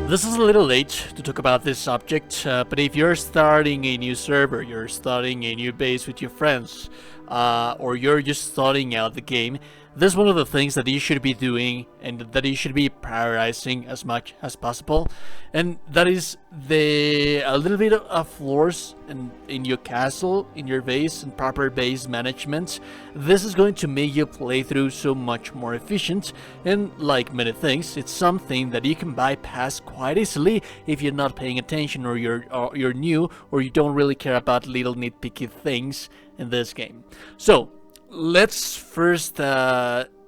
This is a little late to talk about this subject, but if you're starting a new server, you're starting a new base with your friends, or you're just starting out the game, this is one of the things that you should be doing and that you should be prioritizing as much as possible, and that is a little bit of floors in your castle, in your base, and proper base management. This is going to make your playthrough so much more efficient, and like many things, it's something that you can bypass quite easily if you're not paying attention, or you're new, or you don't really care about little nitpicky things in this game. So let's first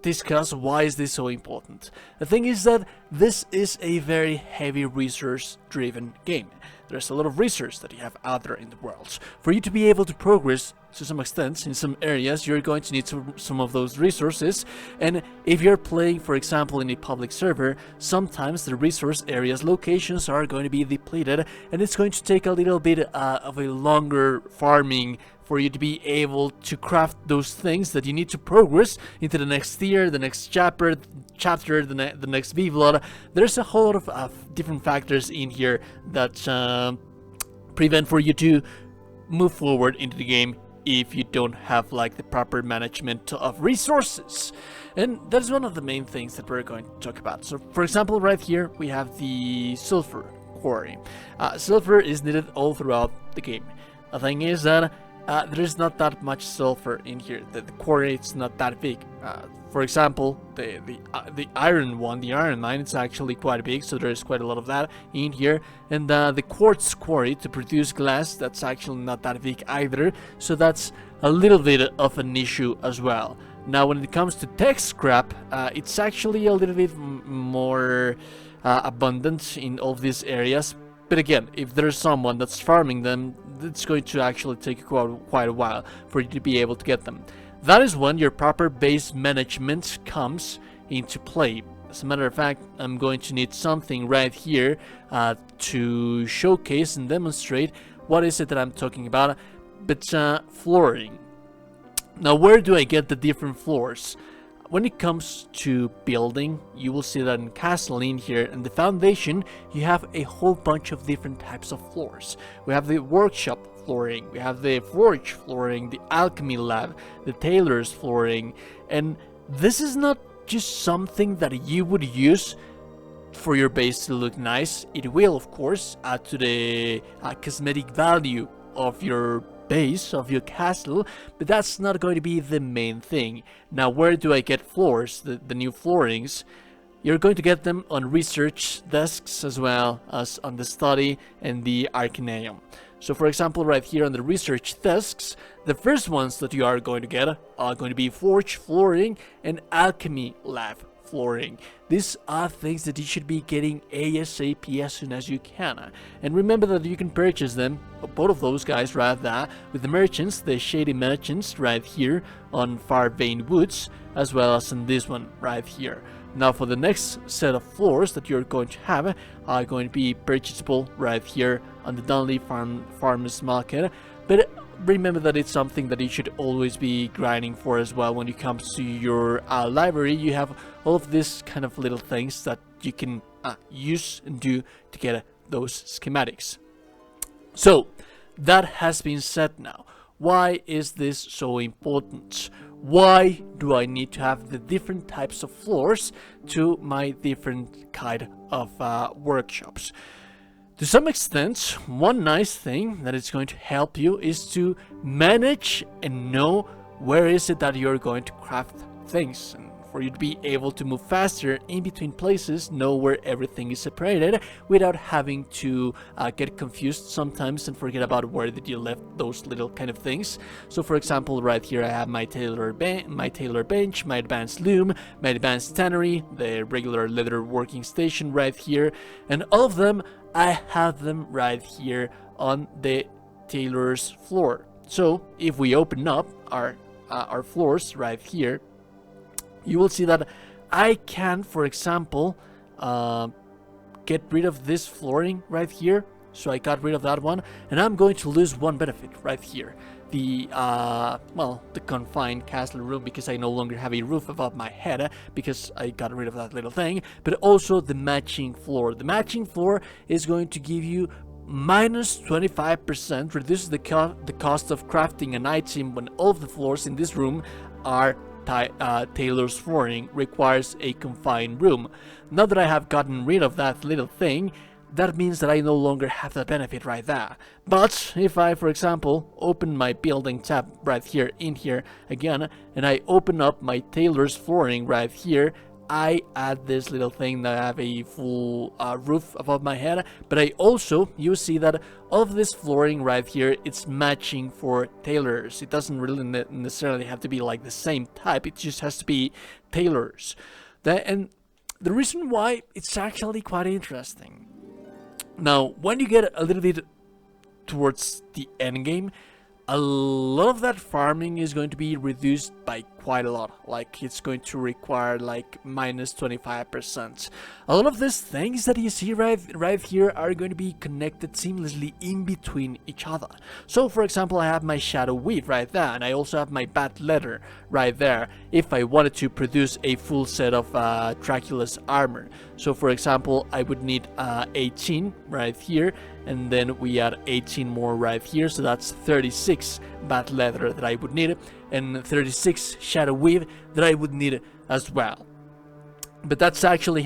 discuss why is this so important. The thing is that this is a very heavy resource driven game. There's a lot of resource that you have out there in the world. For you to be able to progress to some extent in some areas, you're going to need some of those resources. And if you're playing, for example, in a public server, sometimes the resource areas locations are going to be depleted, and it's going to take a little bit of a longer farming for you to be able to craft those things that you need to progress into the next tier, the next chapter, the next VLOD. There's a whole lot of different factors in here that prevent for you to move forward into the game if you don't have like the proper management of resources. And that's one of the main things that we're going to talk about. So for example, right here we have the sulfur quarry. Sulfur is needed all throughout the game. The thing is that there's not that much sulfur in here. The quarry is not that big. For example, the iron one, the iron mine, it's actually quite big, so there's quite a lot of that in here. And the quartz quarry to produce glass, that's actually not that big either, so that's a little bit of an issue as well. Now when it comes to tech scrap, it's actually a little bit more abundant in all of these areas. But again, if there's someone that's farming them, it's going to actually take quite a while for you to be able to get them. That is when your proper base management comes into play. As a matter of fact, I'm going to need something right here to showcase and demonstrate what is it that I'm talking about. But flooring. Now, where do I get the different floors? When it comes to building, you will see that in castle in here, and the foundation, you have a whole bunch of different types of floors. We have the workshop flooring, we have the forge flooring, the alchemy lab, the tailor's flooring, and this is not just something that you would use for your base to look nice. It will, of course, add to the cosmetic value of your base, of your castle, but that's not going to be the main thing. Now, where do I get floors, the new floorings? You're going to get them on research desks as well as on the study and the Arcaneum. So for example, right here on the research desks, the first ones that you are going to get are going to be forge flooring and alchemy lab flooring. These are things that you should be getting ASAP as soon as you can. And remember that you can purchase them, both of those guys right there, with the merchants, the shady merchants right here on Farvane Woods, as well as on this one right here. Now for the next set of floors that you're going to have are going to be purchasable right here on the Dunley Farmers Market. But remember that it's something that you should always be grinding for as well. When it comes to your library, you have all of these kind of little things that you can use and do to get those schematics. So that has been said now. Why is this so important? Why do I need to have the different types of floors to my different kind of workshops? To some extent, one nice thing that is going to help you is to manage and know where is it that you're going to craft things, and for you to be able to move faster in between places, know where everything is separated without having to get confused sometimes and forget about where did you left those little kind of things. So for example, right here I have my tailor bench, my advanced loom, my advanced tannery, the regular leather working station right here, and all of them I have them right here on the tailor's floor. So if we open up our floors right here, you will see that I can, for example, get rid of this flooring right here So I got rid of that one, and I'm going to lose one benefit right here. The the confined castle room, because I no longer have a roof above my head because I got rid of that little thing, but also the matching floor. The matching floor is going to give you minus 25%, reduces the cost of crafting an item when all of the floors in this room are tailor's flooring, requires a confined room. Now that I have gotten rid of that little thing, that means that I no longer have that benefit right there. But if I, for example, open my building tab right here in here again, and I open up my tailor's flooring right here, I add this little thing that I have a full roof above my head, but I also, you see that all of this flooring right here, it's matching for tailors. It doesn't really necessarily have to be like the same type, it just has to be tailors. And the reason why, it's actually quite interesting. Now, when you get a little bit towards the end game, a lot of that farming is going to be reduced by quite a lot. Like, it's going to require like minus 25%. A lot of these things that you see right here are going to be connected seamlessly in between each other. So, for example, I have my shadow weave right there, and I also have my bat leather right there, if I wanted to produce a full set of Dracula's armor. So, for example, I would need 18 right here, and then we add 18 more right here, so that's 36 bat leather that I would need, and 36 shadow weave that I would need as well. But that actually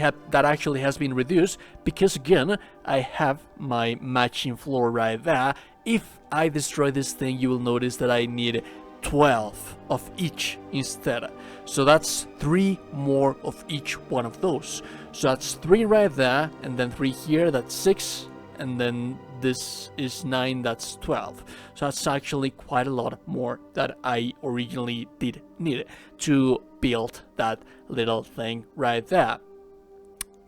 has been reduced because, again, I have my matching floor right there. If I destroy this thing, you will notice that I need 12 of each instead. So that's 3 more of each one of those. So that's 3 right there, and then 3 here, that's 6, and then this is 9, that's 12. So that's actually quite a lot more that I originally did need to build that little thing right there.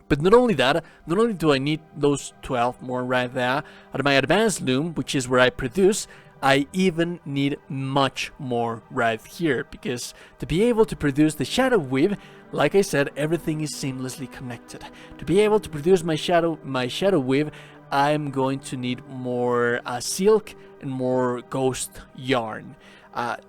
But not only that, not only do I need those 12 more right there, at my advanced loom, which is where I produce, I even need much more right here, because to be able to produce the shadow weave, like I said, everything is seamlessly connected. To be able to produce my shadow weave, I'm going to need more silk and more ghost yarn.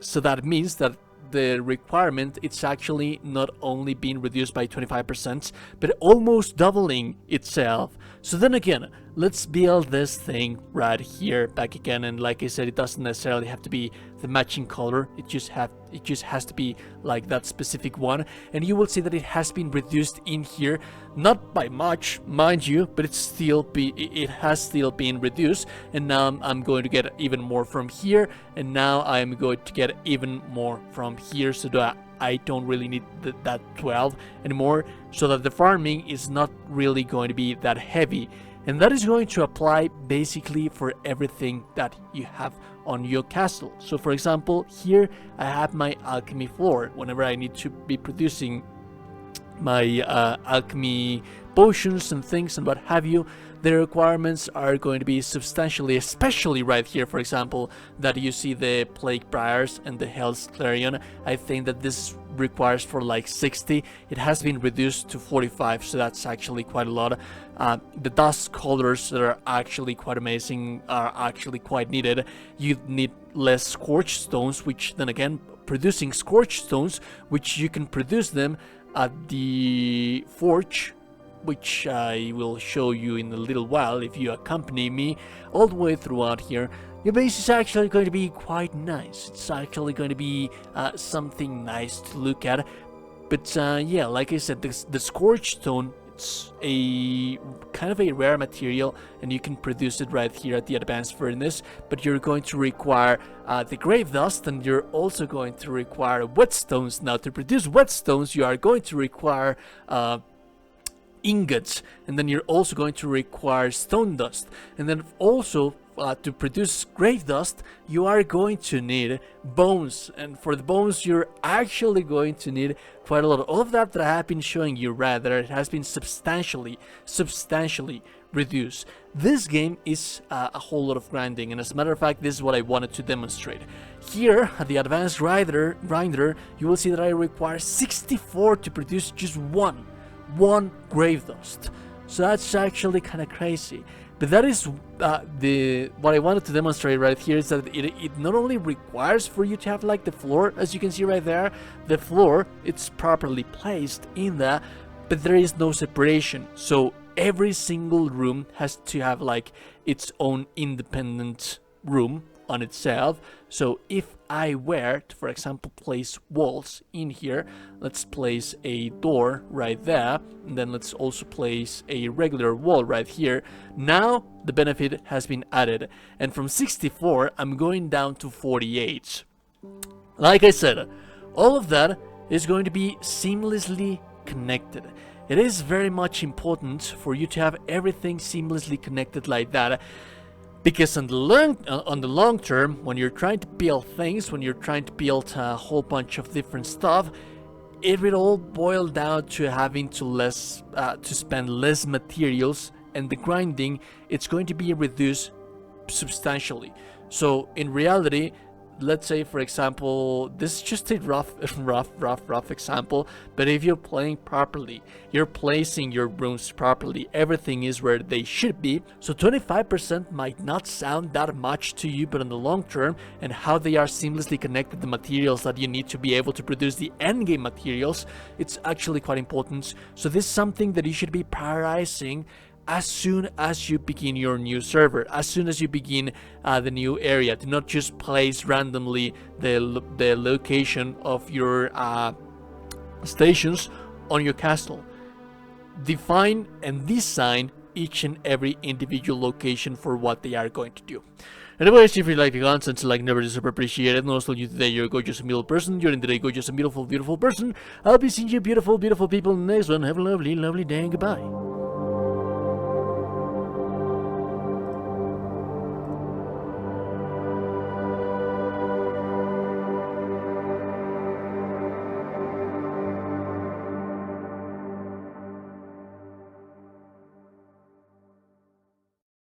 So that means that the requirement, it's actually not only being reduced by 25%, but almost doubling itself. So then again, let's build this thing right here back again, and like I said, it doesn't necessarily have to be the matching color, it just has to be like that specific one, and you will see that it has been reduced in here, not by much, mind you, but it has still been reduced, and now I'm going to get even more from here, and now I'm going to get even more from here, so that I don't really need that 12 anymore, so that the farming is not really going to be that heavy. And that is going to apply basically for everything that you have on your castle. So for example, here I have my alchemy floor. Whenever I need to be producing my alchemy potions and things and what have you, the requirements are going to be substantially, especially right here, for example, that you see the Plague Briars and the Hell's Clarion. I think that this requires for like 60. It has been reduced to 45, so that's actually quite a lot. The dust colors that are actually quite amazing are actually quite needed. You need less scorched stones, which then again, producing scorched stones, which you can produce them at the forge, which I will show you in a little while if you accompany me all the way throughout here. Your base is actually going to be quite nice. It's actually going to be something nice to look at. But yeah, like I said, the scorched stone, it's a kind of a rare material, and you can produce it right here at the advanced furnace, but you're going to require the grave dust, and you're also going to require whetstones. Now, to produce whetstones, you are going to require ingots, and then you're also going to require stone dust, and then also to produce grave dust you are going to need bones, and for the bones you're actually going to need quite a lot. All of that I have been showing you right there, it has been substantially reduced. This game is a whole lot of grinding, and as a matter of fact, this is what I wanted to demonstrate. Here at the advanced grinder, you will see that I require 64 to produce just one grave dust. So that's actually kind of crazy. But that is what I wanted to demonstrate right here, is that it not only requires for you to have like the floor, as you can see right there, the floor, it's properly placed in there, but there is no separation. So every single room has to have like its own independent room on itself. So if I were to, for example, place walls in here, let's place a door right there, and then let's also place a regular wall right here. Now the benefit has been added, and from 64 I'm going down to 48. Like I said, all of that is going to be seamlessly connected. It is very much important for you to have everything seamlessly connected like that, because on the long term, when you're trying to build things, when you're trying to build a whole bunch of different stuff, it will all boil down to having to spend less materials, and the grinding, it's going to be reduced substantially. So in reality, let's say, for example, this is just a rough example, but if you're playing properly, you're placing your rooms properly, everything is where they should be. So 25% might not sound that much to you, but in the long term, and how they are seamlessly connected, the materials that you need to be able to produce the endgame materials, it's actually quite important. So this is something that you should be prioritizing as soon as you begin your new server, as soon as you begin the new area. Do not just place randomly the location of your stations on your castle. Define and design each and every individual location for what they are going to do. Anyways, if you like the content, like never is super appreciated. And also you today, you're a gorgeous and beautiful person. You're in today, gorgeous and beautiful, beautiful person. I'll be seeing you beautiful, beautiful people in the next one. Have a lovely, lovely day and goodbye.